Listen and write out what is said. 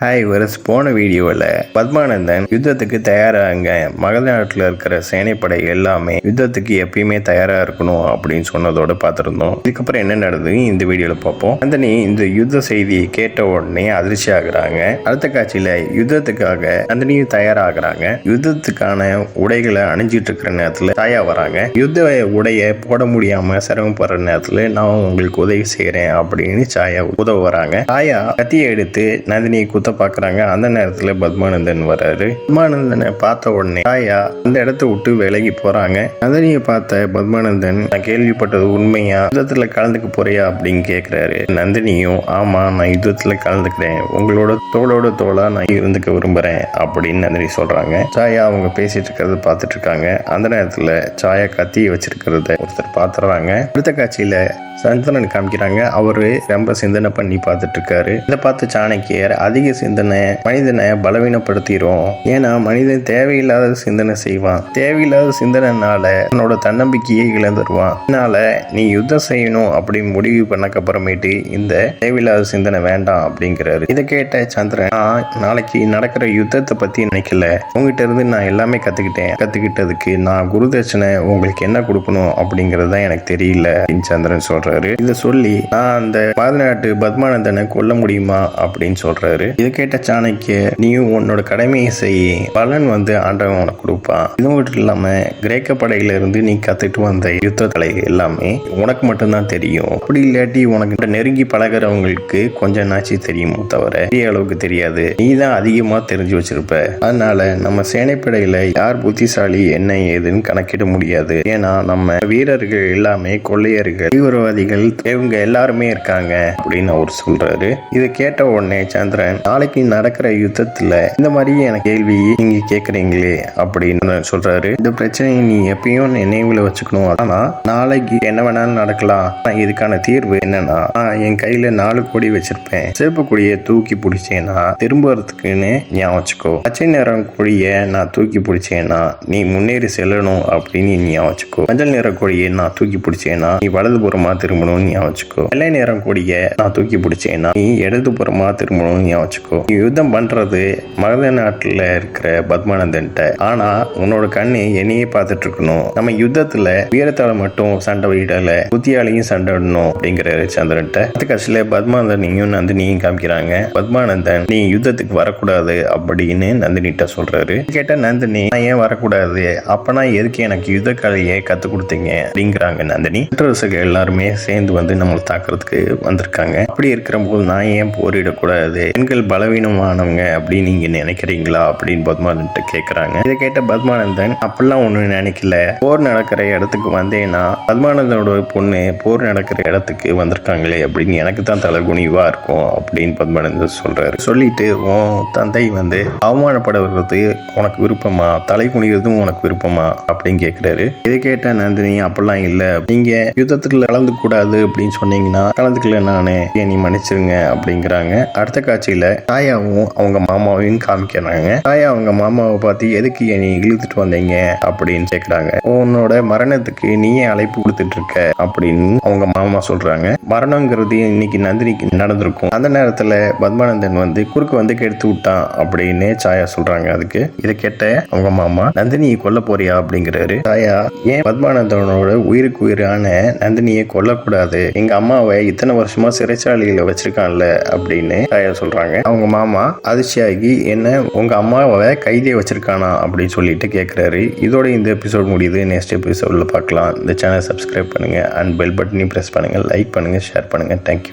Hi வரஸ் போன வீடியோவில் பத்மானந்தன் யுத்தத்துக்கு தயாராங்க, மகநாட்டில் இருக்கிற சேனைப்படை எல்லாமே யுத்தத்துக்கு எப்பயுமே தயாராக இருக்கணும் அப்படின்னு சொன்னதோட பார்த்துருந்தோம். இதுக்கப்புறம் என்ன நடந்தது இந்த வீடியோவில் பார்ப்போம். நந்தினி இந்த யுத்த செய்தியை கேட்ட உடனே அதிர்ச்சி ஆகுறாங்க. அடுத்த காட்சியில் யுத்தத்துக்காக நந்தினியும் தயாராகிறாங்க. யுத்தத்துக்கான உடைகளை அணிஞ்சிட்டு இருக்கிற நேரத்தில் தாயா வராங்க. யுத்த உடையை போட முடியாம சிரமப்படுற நேரத்தில் நான் உங்களுக்கு உதவி செய்கிறேன் அப்படின்னு சாயா உதவ வராங்க. தாயா கத்தியை எடுத்து நந்தினியை குத்த பாக்குறாங்க. அந்த நேரத்துல பத்மானந்தன் வராரு. பத்மானந்தனை பார்த்த உடனே தாயா அந்த இடத்த விட்டு விலகி போறாங்க. நந்தினியை பார்த்த பத்மானந்தன், நான் கேள்விப்பட்டது உண்மையா, யுத்தத்துல கலந்துக்க போறியா அப்படின்னு கேக்குறாரு. நந்தினியும், ஆமா நான் யுத்தத்துல கலந்துக்கிறேன், உங்களோட தோளோட தோளா நான் இருந்துக்க விரும்புறேன் அப்படின்னு நந்தினி சொல்றாங்க. சாயா அவங்க பேசிட்டு இருக்கிறத பார்த்துட்டு இருக்காங்க. அந்த நேரத்துல சாயா கத்தியை வச்சிருக்கிறத ஒருத்தர் பாத்துறாங்க. அடுத்த காட்சியில சந்திரன் காமிக்கிறாங்க. அவரு ரொம்ப சிந்தனை பண்ணி பார்த்துட்டு இருக்காரு. இதை பார்த்து சாணக்கியர், அதிக சிந்தனை மனிதனை பலவீனப்படுத்திடும். ஏன்னா மனிதன் தேவையில்லாத சிந்தனை செய்வான். தேவையில்லாத சிந்தனைனால தன்னோட தன்னம்பிக்கையை இழந்துருவான். அதனால நீ யுத்தம் செய்யணும் அப்படின்னு முடிவு பண்ணக்கு அப்புறமேட்டு இந்த தேவையில்லாத சிந்தனை வேண்டாம் அப்படிங்கிறாரு. இதை கேட்ட சந்திரன், நான் நாளைக்கு நடக்கிற யுத்தத்தை பத்தி நினைக்கல, உங்ககிட்ட இருந்து நான் எல்லாமே கத்துக்கிட்டதுக்கு நான் குருதட்சணை உங்களுக்கு என்ன கொடுக்கணும் அப்படிங்கறது எனக்கு தெரியல அப்படின்னு சந்திரன் சொல்றாரு. இதை சொல்லி, நான் அந்த மகநாட்டு பத்மானந்தனை கொல்ல முடியுமா அப்படின்னு சொல்றாரு. இதை கேட்ட சாணக்கிய, நீயும் உன்னோட கடமையை செய்ய, பலன் ஆண்டவன் உனக்கு கொடுப்பான். இது மட்டும் இல்லாம கிரேக்க படையில இருந்து நீ கத்துட்டு வந்த யுத்த கலை எல்லாமே உனக்கு மட்டும்தான் தெரியும். அப்படி இல்லாட்டி உனக்கு நெருங்கி பழகிறவங்களுக்கு கொஞ்சம் நாச்சி தெரியுமோ தவிர பெரிய அளவுக்கு தெரியாது. நீ தான் அதிகமா தெரிஞ்சு வச்சிருப்ப. அதனால நம்ம சேனைப்படையில யார் புத்திசாலி என்ன ஏதுன்னு கணக்கிட முடியாது. ஏன்னா நம்ம வீரர்கள் எல்லாமே கொள்ளையர்கள், தீவிரவாதிகள், இவங்க எல்லாருமே இருக்காங்க அப்படின்னு அவர் சொல்றாரு. இதை கேட்ட உடனே சந்திரன், நாளைக்கு நடக்கிற யுத்தத்துல இந்த மாதிரி எனக்கு கேள்வி நீங்க கேக்குறீங்களே அப்படின்னு சொல்றாரு. இந்த பிரச்சனையை நீ எப்பயும் நினைவுல வச்சுக்கணும். ஆனா நாளைக்கு என்ன வேணாலும் நடக்கலாம். இதுக்கான தீர்வு என்னன்னா, என் கையில 4 கொடி வச்சிருப்பேன். சிவப்பு கொடியை தூக்கி பிடிச்சேன்னா திரும்புறதுக்குன்னு ஞாபகம் வச்சுக்கோ. பச்சை நிறம் கொடியை நான் தூக்கி பிடிச்சேன்னா நீ முன்னேறி செல்லணும் அப்படின்னு ஞாபகம் வச்சுக்கோ. மஞ்சள் நிற கொடியை நான் தூக்கி பிடிச்சேன்னா நீ வலதுபுறமா திரும்பணும்னு ஞாபகம் வச்சுக்கோ. வெள்ளை நிறம் கொடியை நான் தூக்கி பிடிச்சேன்னா நீ இடதுபுறமா திரும்பணும்னு ஞாபகம் வச்சுக்கோ. நீ யுத்தம் பண்றது மகத நாட்டுல இருக்கிற பத்மானந்தன்ட்ட, ஆனா உன்னோட கண்ணு என்னையே பார்த்துட்டு இருக்கணும். நம்ம யுத்தத்துல வீரத்தால மட்டும் சண்டை விடல, புத்தியாலையும் சண்டை விடணும் அப்படிங்கிறாரு சந்திரன்ட்ட. அடுத்த கட்சியில பத்மானந்தனையும் நந்தினியும் காமிக்கிறாங்க. பத்மானந்தன், நீ யுத்தத்துக்கு வரக்கூடாது அப்படின்னு நந்தினிட்ட சொல்றாரு. கேட்ட நந்தினி, நான் ஏன் வரக்கூடாது, அப்பனா எதுக்கு எனக்கு யுத்த கலையை கத்து கொடுத்தீங்க அப்படிங்கிறாங்க நந்தினி. எல்லாருமே சேர்ந்து நம்மளை தாக்குறதுக்கு வந்திருக்காங்க. அப்படி இருக்கிற போது நான் ஏன் போரிடக்கூடாது, பெண்கள் பலவீனமானவங்க அப்படின்னு நீங்க நினைக்கிறீங்களா அப்படின்னு பத்மானந்தன் கேட்கிறாங்க. இதை கேட்ட பத்மானந்தன், அப்படிலாம் ஒண்ணு நினைக்கல, போர் நடக்கிற இடத்துக்கு வந்தேன்னா பத்மானந்தனோட பொண்ணு போர் நடக்கிற இடத்துக்கு வந்திருக்காங்களே அப்படின்னு எனக்கு தான் தலைகுனிவா இருக்கும் அப்படின்னு பத்மானந்தன் சொல்றாரு. சொல்லிட்டு, உன் தந்தை அவமானப்படுறது உனக்கு விருப்பமா, தலை குனிவதும் உனக்கு விருப்பமா அப்படின்னு கேட்கிறாரு. இதை கேட்ட நந்தினி, அப்படிலாம் இல்ல, நீங்க யுத்தத்துல கலந்து கூடாது அப்படின்னு சொன்னீங்கன்னா கலந்துக்கல, நானு நீ மன்னிச்சிருங்க அப்படிங்கிறாங்க. அடுத்த காட்சியில தாயாவும் அவங்க மாமாவையும் காமிக்கிறாங்க. தாயா அவங்க மாமாவை பார்த்து, எதுக்கு நீ இழுத்துட்டு வந்தீங்க அப்படின்னு கேக்குறாங்க. உன்னோட மரணத்துக்கு நீயே அழைப்பு கொடுத்துட்டு இருக்க அப்படின்னு அவங்க மாமா சொல்றாங்க. மரணங்கிறது இன்னைக்கு நந்தினிக்கு நடந்திருக்கும். அந்த நேரத்துல பத்மானந்தன் குறுக்கு கெடுத்து விட்டான் அப்படின்னு சாயா சொல்றாங்க. அதுக்கு இதை கேட்ட அவங்க மாமா, நந்தினியை கொல்ல போறியா அப்படிங்கிறாரு. தாயா, ஏன் பத்மானந்தனோட உயிருக்கு உயிரான நந்தினியை கொல்லக்கூடாது, எங்க அம்மாவை இத்தனை வருஷமா சிறைச்சாலையில வச்சிருக்கான்ல அப்படின்னு தாயா சொல்றாங்க. அவங்க மாமா அதிர்ச்சியாகி, என்ன உங்க அம்மாவை கைதியை வச்சிருக்கானா அப்படின்னு சொல்லிட்டு கேட்கிறாரு. இதோட இந்த எபிசோட் முடியுது. நெக்ஸ்ட் எபிசோட்ல பார்க்கலாம். இந்த சேனல் சப்ஸ்கிரைப் பண்ணுங்க அண்ட் பெல் பட்டனையும் பிரஸ் பண்ணுங்க, லைக் பண்ணுங்க, ஷேர் பண்ணுங்க. தேங்க்யூ.